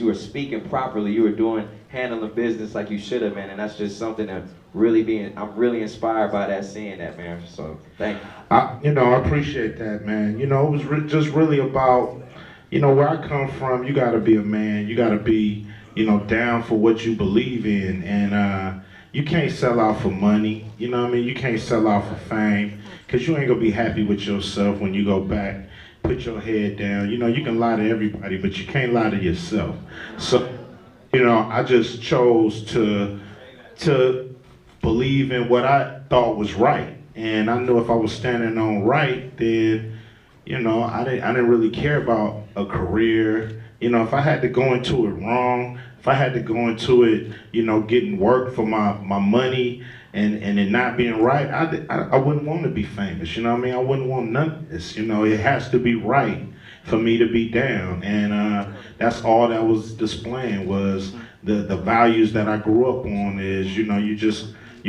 you were speaking properly. You were handling business like you should have, man. And that's just something that I'm really inspired by that, seeing that, man. So thank you. I appreciate that, man. It was just really about, where I come from. You got to be a man. You got to be, down for what you believe in, and you can't sell out for money. You know what I mean? You can't sell out for fame, because you ain't gonna be happy with yourself when you go back. Put your head down. You can lie to everybody, but you can't lie to yourself. So, I just chose to believe in what I thought was right, and I knew if I was standing on right, then, I didn't really care about a career. If I had to go into it wrong, if I had to go into it, getting work for my money and it not being right, I wouldn't want to be famous. You know what I mean? I wouldn't want none of this. It has to be right for me to be down, and that's all that was displaying was the values that I grew up on. Is you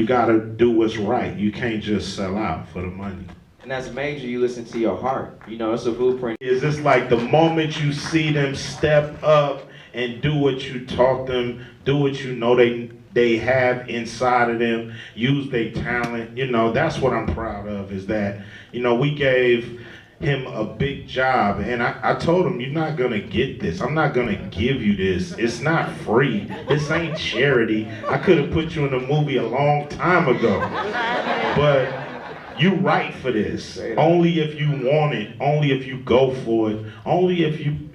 gotta do what's right. You can't just sell out for the money. And that's major. You listen to your heart. It's a blueprint. It's like the moment you see them step up and do what you taught them, do what they have inside of them, use their talent. That's what I'm proud of, is that, we gave him a big job, and I told him, you're not gonna get this. I'm not gonna give you this. It's not free. This ain't charity. I could have put you in a movie a long time ago, but you right for this. Only if you want it, only if you go for it, only if you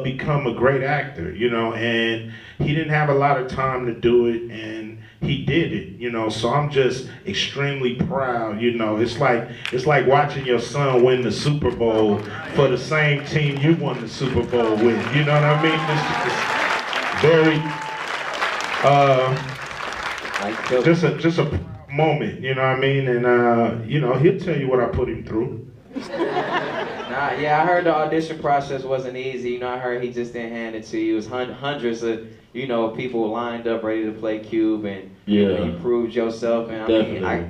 become a great actor, and he didn't have a lot of time to do it, and he did it, so I'm just extremely proud. It's like watching your son win the Super Bowl for the same team you won the Super Bowl with, you know what I mean? It's very just a moment, you know what I mean? And he'll tell you what I put him through. Yeah, I heard the audition process wasn't easy. I heard he just didn't hand it to you. It was hundreds of, people lined up ready to play Cube, and you proved yourself. And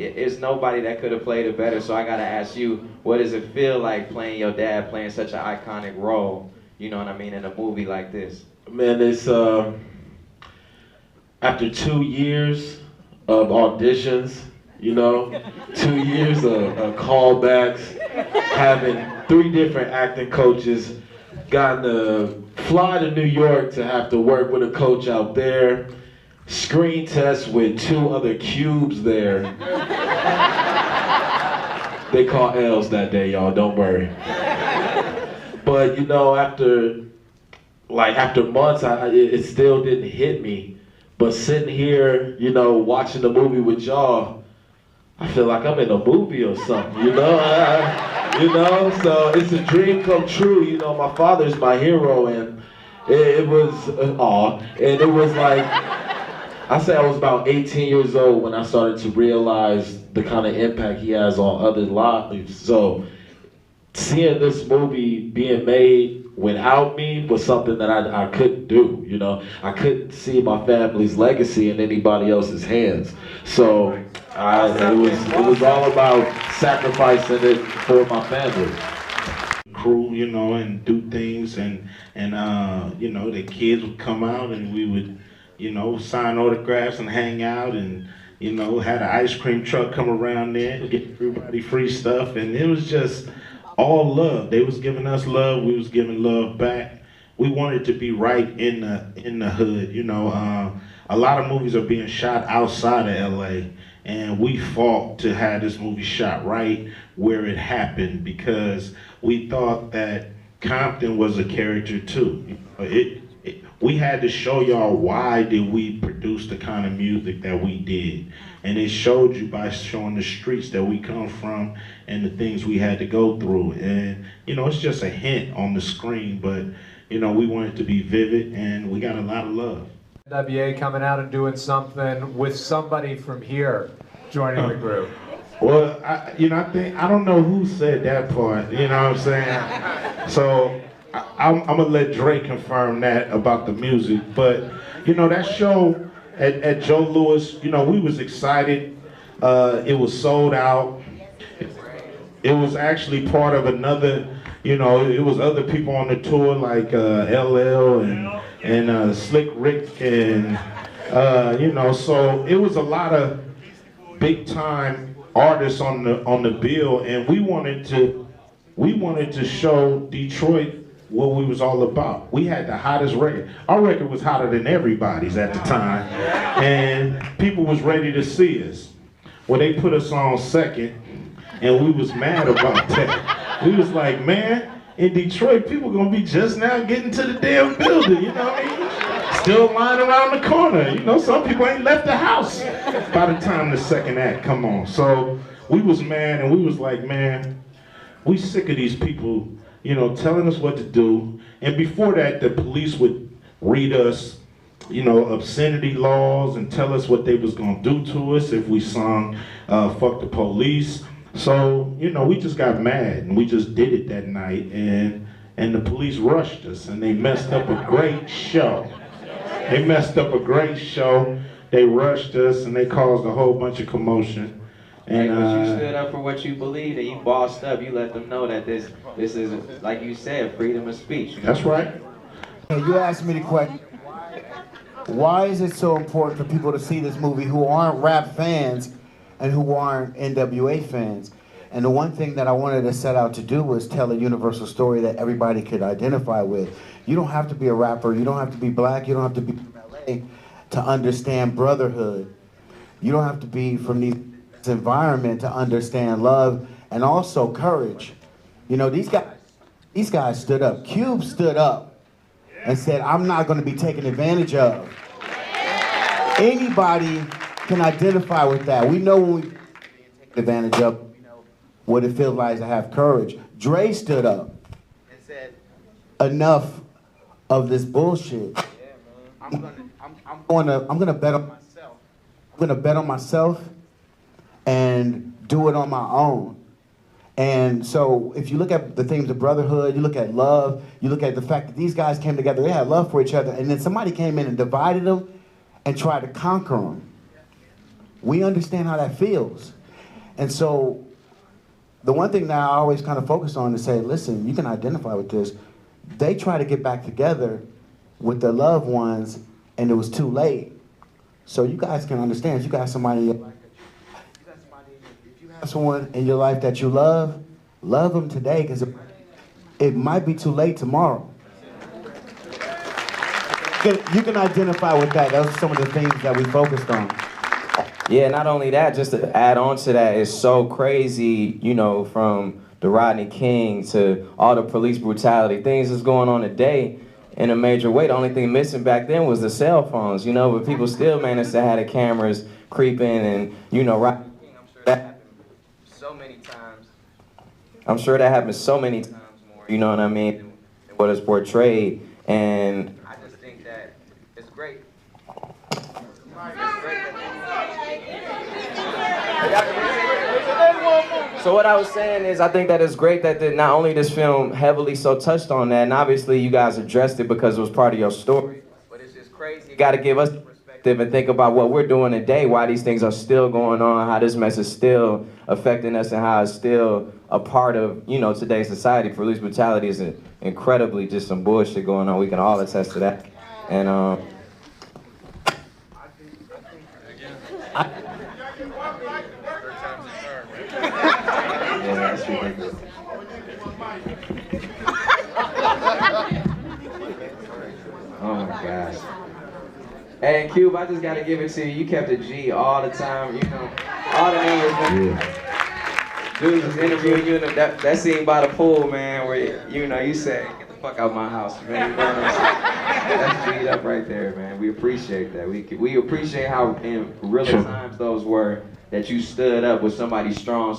it's nobody that could have played it better. So I gotta ask you, what does it feel like playing your dad, playing such an iconic role? You know what I mean, in a movie like this? Man, it's after 2 years of auditions, 2 years of callbacks, having 3 different acting coaches, gotten to fly to New York to have to work with a coach out there, screen test with 2 other cubes there. They caught L's that day, y'all, don't worry. But after months, it still didn't hit me. But sitting here, watching the movie with y'all, I feel like I'm in a movie or something, so it's a dream come true. My father's my hero, and it was, and it was like, I say I was about 18 years old when I started to realize the kind of impact he has on other lives. So seeing this movie being made without me was something that I couldn't do, I couldn't see my family's legacy in anybody else's hands. So it was all about sacrificing it for my family. Crew, and do things, and the kids would come out, and we would, sign autographs and hang out, and had an ice cream truck come around there and get everybody free stuff, and it was just all love. They was giving us love, we was giving love back. We wanted to be right in the hood. A lot of movies are being shot outside of LA, and we fought to have this movie shot right where it happened, because we thought that Compton was a character too. We had to show y'all why did we produce the kind of music that we did. And it showed you by showing the streets that we come from and the things we had to go through. And, it's just a hint on the screen, but, we want it to be vivid, and we got a lot of love. N.W.A coming out and doing something with somebody from here joining the group. Well, I don't know who said that part, you know what I'm saying? So I'm gonna let Dre confirm that about the music, but that show at Joe Louis, we was excited. It was sold out. It was actually part of another, it was other people on the tour like LL and and Slick Rick, and you know, so it was a lot of big time artists on the bill, and we wanted to show Detroit what we was all about. We had the hottest record. Our record was hotter than everybody's at the time, and people was ready to see us. Well, they put us on second, and we was mad about that. We was like, man, in Detroit, people gonna be just now getting to the damn building, you know what I mean? Still lying around the corner, you know, some people ain't left the house by the time the second act come on. So we was mad, and we was like, man, we sick of these people, you know, telling us what to do. And before that, the police would read us, you know, obscenity laws and tell us what they was gonna do to us if we sung fuck the police. So, you know, we just got mad and we just did it that night, and the police rushed us and they messed up a great show. They messed up a great show. They rushed us and they caused a whole bunch of commotion. And you stood up for what you believed and you bossed up. You let them know that this is, like you said, freedom of speech. You know? That's right. You asked me the question, why is it so important for people to see this movie who aren't rap fans and who aren't N.W.A. fans? And the one thing that I wanted to set out to do was tell a universal story that everybody could identify with. You don't have to be a rapper, you don't have to be black, you don't have to be from LA to understand brotherhood. You don't have to be from these environment to understand love and also courage. You know, these guys stood up. Cube stood up and said, I'm not going to be taken advantage of. Anybody can identify with that. We know when we take advantage of, we know what it feels like to have courage. Dre stood up and said, enough of this bullshit. I'm gonna bet on myself. I'm gonna bet on myself and do it on my own. And so if you look at the themes of brotherhood, you look at love, you look at the fact that these guys came together, they had love for each other, and then somebody came in and divided them and tried to conquer them. We understand how that feels. And so the one thing that I always kind of focus on is say, listen, you can identify with this. They try to get back together with their loved ones, and it was too late. So you guys can understand, you got somebody in your life, if you have someone in your life that you love them today, because it might be too late tomorrow. You can identify with that. Those are some of the things that we focused on. Yeah, not only that, just to add on to that, it's so crazy, you know, from the Rodney King to all the police brutality, things that's going on today in a major way. The only thing missing back then was the cell phones, you know, but people still managed to have the cameras creeping and, you know, Rodney King, I'm sure that happened so many times. I'm sure that happened so many times more, you know what I mean, what is portrayed. And I just think that it's great. So what I was saying is, I think that it's great that not only this film heavily so touched on that, and obviously you guys addressed it because it was part of your story, but it's just crazy. You got to give us the perspective and think about what we're doing today, why these things are still going on, how this mess is still affecting us, and how it's still a part of, you know, today's society. Police brutality is incredibly just some bullshit going on. We can all attest to that. And yeah, that's ridiculous. Oh my gosh. Hey, Cube, I just gotta give it to you. You kept a G all the time, you know. All the numbers, man. Yeah. Dude was interviewing you in that scene by the pool, man, where you know you said, "Get the fuck out of my house," man. You know what I'm saying? That's G'd up right there, man. We appreciate that. We appreciate how in real times those were that you stood up with somebody strong.